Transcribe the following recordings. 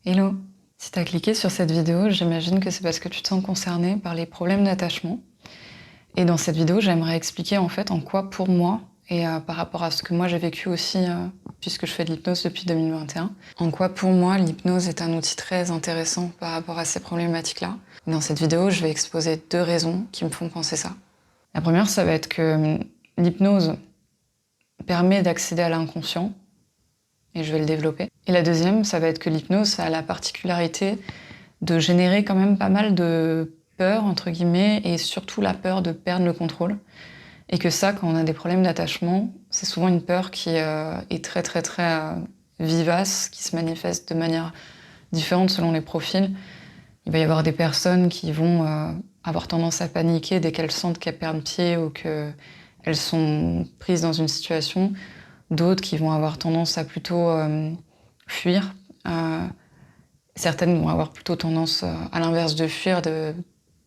Hello! Si tu as cliqué sur cette vidéo, j'imagine que c'est parce que tu te sens concerné par les problèmes d'attachement. Et dans cette vidéo, j'aimerais expliquer en fait en quoi pour moi, et par rapport à ce que moi j'ai vécu aussi, puisque je fais de l'hypnose depuis 2021, en quoi pour moi l'hypnose est un outil très intéressant par rapport à ces problématiques-là. Dans cette vidéo, je vais exposer 2 raisons qui me font penser ça. La première, ça va être que l'hypnose permet d'accéder à l'inconscient, et je vais le développer. Et la deuxième, ça va être que l'hypnose, ça a la particularité de générer quand même pas mal de peur, entre guillemets, et surtout la peur de perdre le contrôle. Et que ça, quand on a des problèmes d'attachement, c'est souvent une peur qui est très vivace, qui se manifeste de manière différente selon les profils. Il va y avoir des personnes qui vont avoir tendance à paniquer dès qu'elles sentent qu'elles perdent pied ou qu'elles sont prises dans une situation. D'autres qui vont avoir tendance à plutôt fuir. Certaines vont avoir plutôt tendance, à l'inverse de fuir, de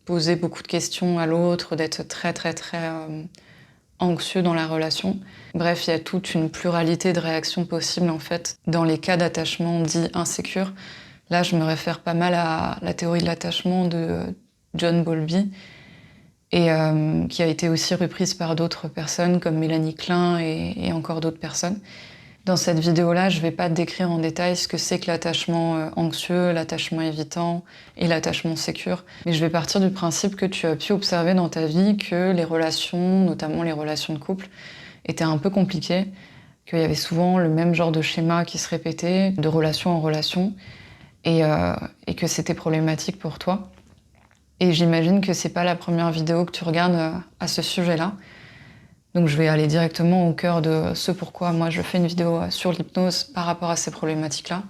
poser beaucoup de questions à l'autre, d'être très anxieux dans la relation. Bref, il y a toute une pluralité de réactions possibles en fait dans les cas d'attachement dits insécures. Là, je me réfère pas mal à la théorie de l'attachement de John Bowlby, et qui a été aussi reprise par d'autres personnes comme Mélanie Klein et encore d'autres personnes. Dans cette vidéo-là, je ne vais pas te décrire en détail ce que c'est que l'attachement anxieux, l'attachement évitant et l'attachement sécure. Mais je vais partir du principe que tu as pu observer dans ta vie que les relations, notamment les relations de couple, étaient un peu compliquées, qu'il y avait souvent le même genre de schéma qui se répétait, de relation en relation, et que c'était problématique pour toi. Et j'imagine que c'est pas la première vidéo que tu regardes à ce sujet-là. Donc je vais aller directement au cœur de ce pourquoi moi je fais une vidéo sur l'hypnose par rapport à ces problématiques-là.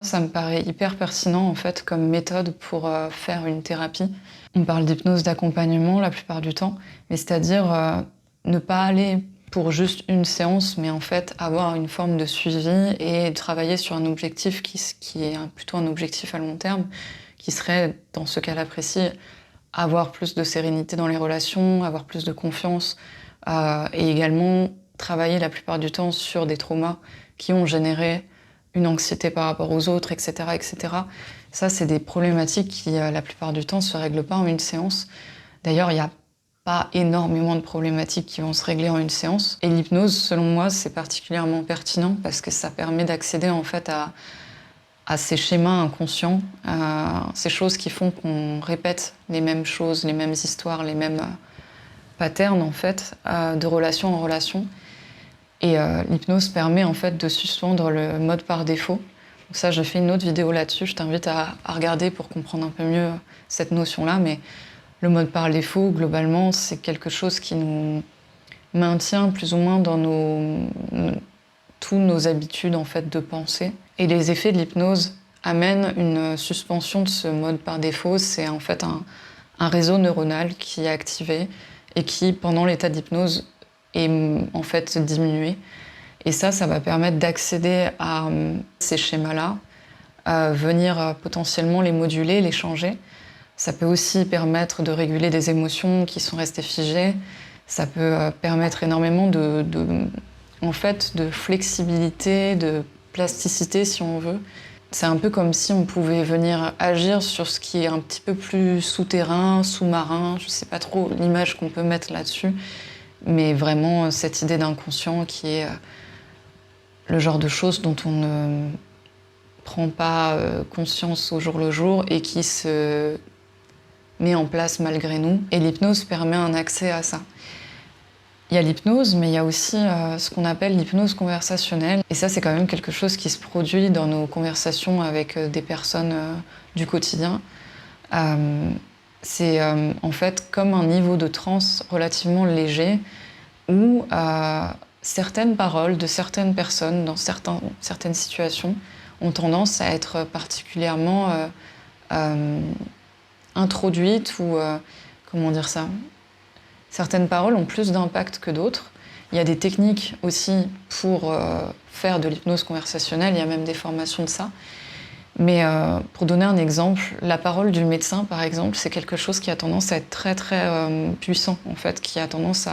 Ça me paraît hyper pertinent en fait comme méthode pour faire une thérapie. On parle d'hypnose d'accompagnement la plupart du temps, mais c'est-à-dire ne pas aller pour juste une séance, mais en fait avoir une forme de suivi et travailler sur un objectif qui est plutôt un objectif à long terme, qui serait, dans ce cas-là précis, avoir plus de sérénité dans les relations, avoir plus de confiance, et également travailler la plupart du temps sur des traumas qui ont généré une anxiété par rapport aux autres, etc., etc. Ça, c'est des problématiques qui, la plupart du temps, se règlent pas en une séance. D'ailleurs, il n'y a pas énormément de problématiques qui vont se régler en une séance. Et l'hypnose, selon moi, c'est particulièrement pertinent parce que ça permet d'accéder en fait à ces schémas inconscients, ces choses qui font qu'on répète les mêmes choses, les mêmes histoires, les mêmes patterns en fait, de relation en relation. Et l'hypnose permet en fait de suspendre le mode par défaut. Donc ça, j'ai fait une autre vidéo là-dessus, je t'invite à regarder pour comprendre un peu mieux cette notion-là. Mais le mode par défaut, globalement, c'est quelque chose qui nous maintient plus ou moins dans toutes nos habitudes en fait, de pensée. Et les effets de l'hypnose amènent une suspension de ce mode par défaut. C'est en fait un réseau neuronal qui est activé et qui, pendant l'état d'hypnose, est en fait diminué. Et ça va permettre d'accéder à ces schémas-là, venir potentiellement les moduler, les changer. Ça peut aussi permettre de réguler des émotions qui sont restées figées. Ça peut permettre énormément en fait, de flexibilité, de plasticité, si on veut. C'est un peu comme si on pouvait venir agir sur ce qui est un petit peu plus souterrain, sous-marin. Je ne sais pas trop l'image qu'on peut mettre là-dessus, mais vraiment cette idée d'inconscient qui est le genre de choses dont on ne prend pas conscience au jour le jour et qui se met en place malgré nous. Et l'hypnose permet un accès à ça. Il y a l'hypnose, mais il y a aussi ce qu'on appelle l'hypnose conversationnelle. Et ça, c'est quand même quelque chose qui se produit dans nos conversations avec des personnes du quotidien. C'est en fait comme un niveau de transe relativement léger où certaines paroles de certaines personnes dans certaines situations ont tendance à être particulièrement introduites ou comment dire ça. Certaines paroles ont plus d'impact que d'autres. Il y a des techniques aussi pour faire de l'hypnose conversationnelle, il y a même des formations de ça. Mais pour donner un exemple, la parole du médecin, par exemple, c'est quelque chose qui a tendance à être très puissant, en fait, qui a tendance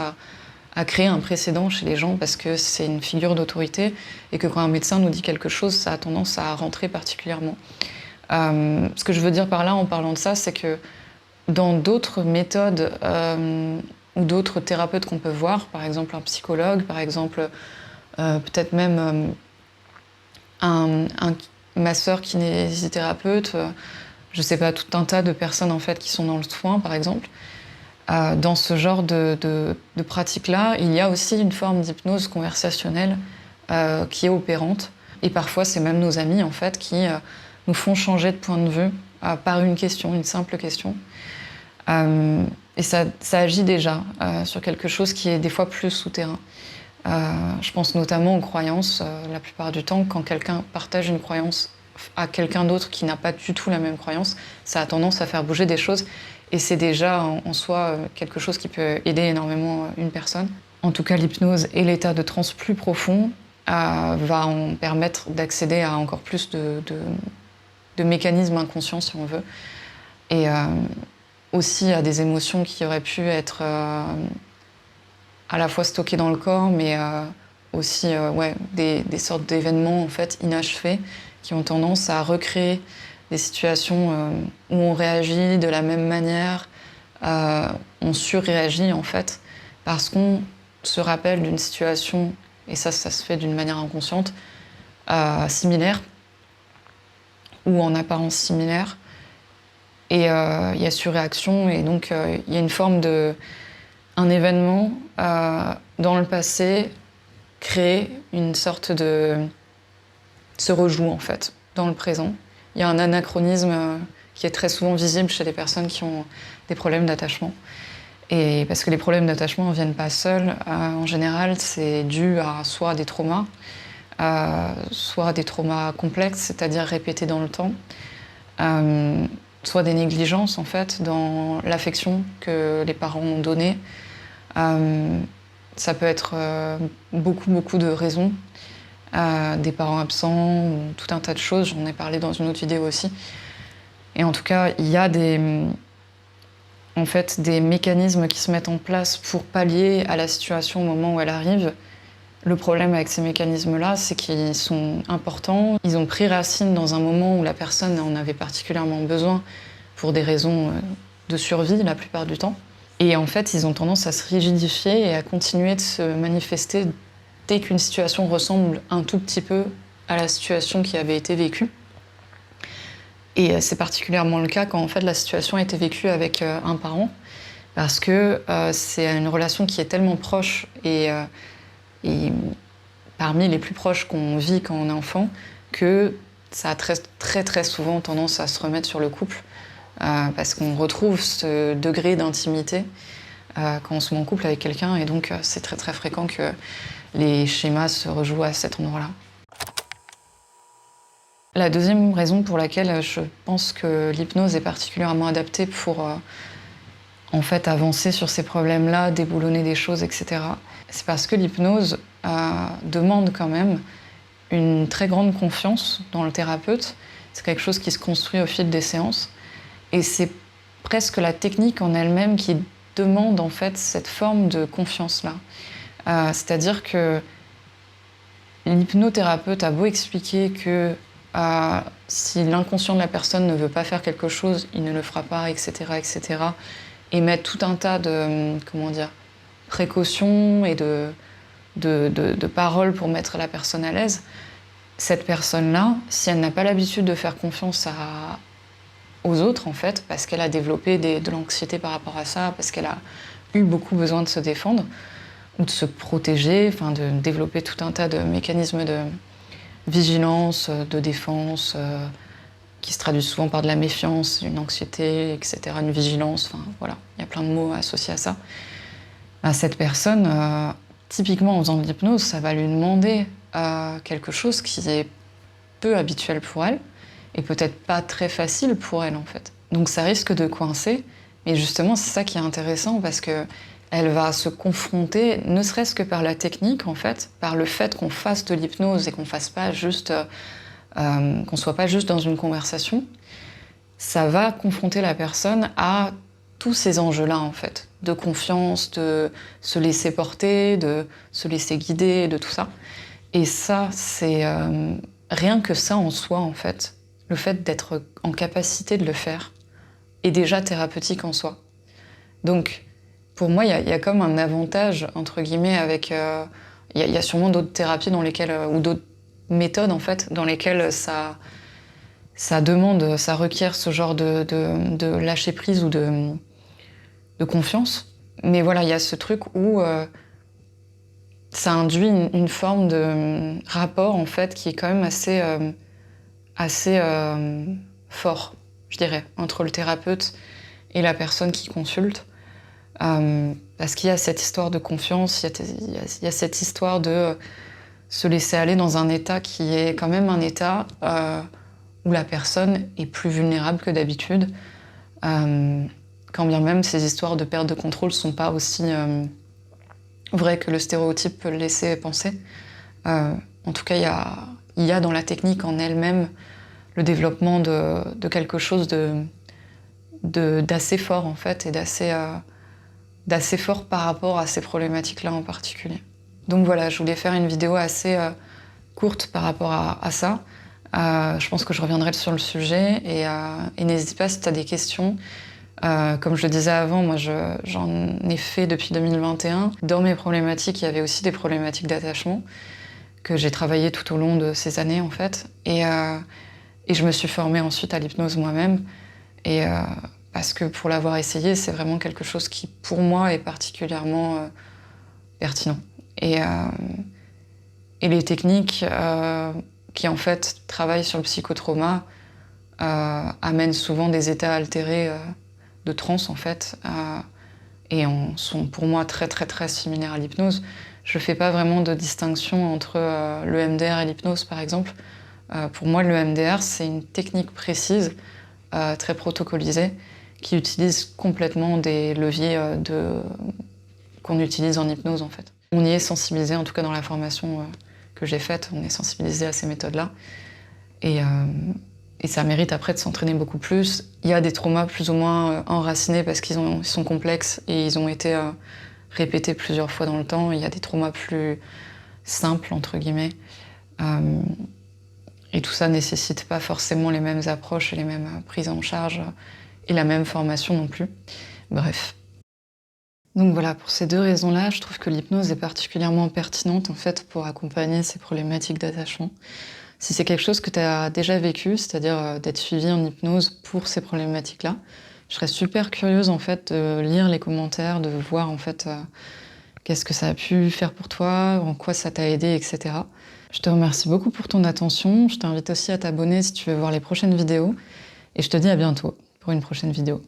à créer un précédent chez les gens parce que c'est une figure d'autorité et que quand un médecin nous dit quelque chose, ça a tendance à rentrer particulièrement. Ce que je veux dire par là en parlant de ça, c'est que dans d'autres méthodes ou d'autres thérapeutes qu'on peut voir, par exemple un psychologue, par exemple peut-être même un masseur kinésithérapeute, je sais pas, tout un tas de personnes en fait qui sont dans le soin, par exemple. Dans ce genre de pratique-là, il y a aussi une forme d'hypnose conversationnelle qui est opérante. Et parfois, c'est même nos amis en fait qui nous font changer de point de vue par une question, une simple question. Et ça agit déjà sur quelque chose qui est des fois plus souterrain. Je pense notamment aux croyances. La plupart du temps, quand quelqu'un partage une croyance à quelqu'un d'autre qui n'a pas du tout la même croyance, ça a tendance à faire bouger des choses. Et c'est déjà en soi quelque chose qui peut aider énormément une personne. En tout cas, l'hypnose et l'état de transe plus profond va en permettre d'accéder à encore plus de mécanismes inconscients, si on veut. Et aussi à des émotions qui auraient pu être à la fois stockées dans le corps, mais aussi des sortes d'événements en fait, inachevés qui ont tendance à recréer des situations où on réagit de la même manière, on surréagit en fait, parce qu'on se rappelle d'une situation, et ça se fait d'une manière inconsciente, similaire, ou en apparence similaire, et il y a surréaction, et donc il y a une forme un événement dans le passé crée une sorte se rejoue en fait dans le présent. Il y a un anachronisme qui est très souvent visible chez les personnes qui ont des problèmes d'attachement. Et parce que les problèmes d'attachement ne viennent pas seuls. En général, c'est dû à soit des traumas, soit des traumas complexes, c'est-à-dire répétés dans le temps, soit des négligences en fait dans l'affection que les parents ont donnée. Ça peut être beaucoup de raisons. Des parents absents, ou tout un tas de choses, j'en ai parlé dans une autre vidéo aussi. Et en tout cas, il y a des mécanismes qui se mettent en place pour pallier à la situation au moment où elle arrive. Le problème avec ces mécanismes-là, c'est qu'ils sont importants. Ils ont pris racine dans un moment où la personne en avait particulièrement besoin pour des raisons de survie la plupart du temps. Et en fait, ils ont tendance à se rigidifier et à continuer de se manifester dès qu'une situation ressemble un tout petit peu à la situation qui avait été vécue. Et c'est particulièrement le cas quand en fait, la situation a été vécue avec un parent, parce que c'est une relation qui est tellement proche et parmi les plus proches qu'on vit quand on est enfant, que ça a très souvent tendance à se remettre sur le couple, parce qu'on retrouve ce degré d'intimité quand on se met en couple avec quelqu'un, et donc c'est très fréquent que les schémas se rejouent à cet endroit-là. La deuxième raison pour laquelle je pense que l'hypnose est particulièrement adaptée pour en fait avancer sur ces problèmes-là, déboulonner des choses, etc., c'est parce que l'hypnose demande quand même une très grande confiance dans le thérapeute. C'est quelque chose qui se construit au fil des séances. Et c'est presque la technique en elle-même qui demande en fait cette forme de confiance-là. C'est-à-dire que l'hypnothérapeute a beau expliquer que si l'inconscient de la personne ne veut pas faire quelque chose, il ne le fera pas, etc., et mettre tout un tas de précautions et de paroles pour mettre la personne à l'aise. Cette personne-là, si elle n'a pas l'habitude de faire confiance aux autres, en fait, parce qu'elle a développé de l'anxiété par rapport à ça, parce qu'elle a eu beaucoup besoin de se défendre, ou de se protéger, enfin de développer tout un tas de mécanismes de vigilance, de défense, qui se traduisent souvent par de la méfiance, une anxiété, etc., une vigilance, enfin voilà, il y a plein de mots associés à ça. Cette personne, typiquement en faisant de l'hypnose, ça va lui demander quelque chose qui est peu habituel pour elle, et peut-être pas très facile pour elle en fait. Donc ça risque de coincer, mais justement c'est ça qui est intéressant, parce que elle va se confronter, ne serait-ce que par la technique, en fait, par le fait qu'on fasse de l'hypnose et qu'on fasse pas juste, qu'on soit pas juste dans une conversation. Ça va confronter la personne à tous ces enjeux-là, en fait, de confiance, de se laisser porter, de se laisser guider, de tout ça. Et ça, c'est rien que ça en soi, en fait, le fait d'être en capacité de le faire est déjà thérapeutique en soi. Donc, pour moi, il y a comme un avantage, entre guillemets, avec... Il y a sûrement d'autres thérapies dans lesquelles, ou d'autres méthodes, en fait, dans lesquelles ça demande, ça requiert ce genre de lâcher prise ou de confiance. Mais voilà, il y a ce truc où ça induit une forme de rapport, en fait, qui est quand même assez fort, je dirais, entre le thérapeute et la personne qui consulte. Parce qu'il y a cette histoire de confiance, il y a cette histoire de se laisser aller dans un état qui est quand même un état où la personne est plus vulnérable que d'habitude. Quand bien même ces histoires de perte de contrôle ne sont pas aussi vraies que le stéréotype peut le laisser penser. En tout cas, il y a dans la technique en elle-même le développement de quelque chose d'assez fort, en fait, et d'assez fort par rapport à ces problématiques-là en particulier. Donc voilà, je voulais faire une vidéo assez courte par rapport à ça. Je pense que je reviendrai sur le sujet et n'hésite pas si tu as des questions. Comme je le disais avant, moi j'en ai fait depuis 2021. Dans mes problématiques, il y avait aussi des problématiques d'attachement que j'ai travaillé tout au long de ces années en fait. Et je me suis formée ensuite à l'hypnose moi-même. Parce que pour l'avoir essayé, c'est vraiment quelque chose qui, pour moi, est particulièrement pertinent. Et les techniques qui, en fait, travaillent sur le psychotrauma amènent souvent des états altérés de transe, en fait, et sont, pour moi, très, très, très similaires à l'hypnose. Je ne fais pas vraiment de distinction entre le MDR et l'hypnose, par exemple. Pour moi, le MDR, c'est une technique précise, très protocolisée, qui utilise complètement des leviers qu'on utilise en hypnose, en fait. On y est sensibilisé, en tout cas dans la formation que j'ai faite, on est sensibilisé à ces méthodes-là. Et ça mérite après de s'entraîner beaucoup plus. Il y a des traumas plus ou moins enracinés parce qu'ils sont complexes et ils ont été répétés plusieurs fois dans le temps. Il y a des traumas plus simples, entre guillemets. Et tout ça ne nécessite pas forcément les mêmes approches et les mêmes prises en charge et la même formation non plus. Bref. Donc voilà, pour ces deux raisons-là, je trouve que l'hypnose est particulièrement pertinente en fait pour accompagner ces problématiques d'attachement. Si c'est quelque chose que tu as déjà vécu, c'est-à-dire d'être suivi en hypnose pour ces problématiques-là, je serais super curieuse en fait de lire les commentaires, de voir en fait qu'est-ce que ça a pu faire pour toi, en quoi ça t'a aidé, etc. Je te remercie beaucoup pour ton attention. Je t'invite aussi à t'abonner si tu veux voir les prochaines vidéos. Et je te dis à bientôt pour une prochaine vidéo.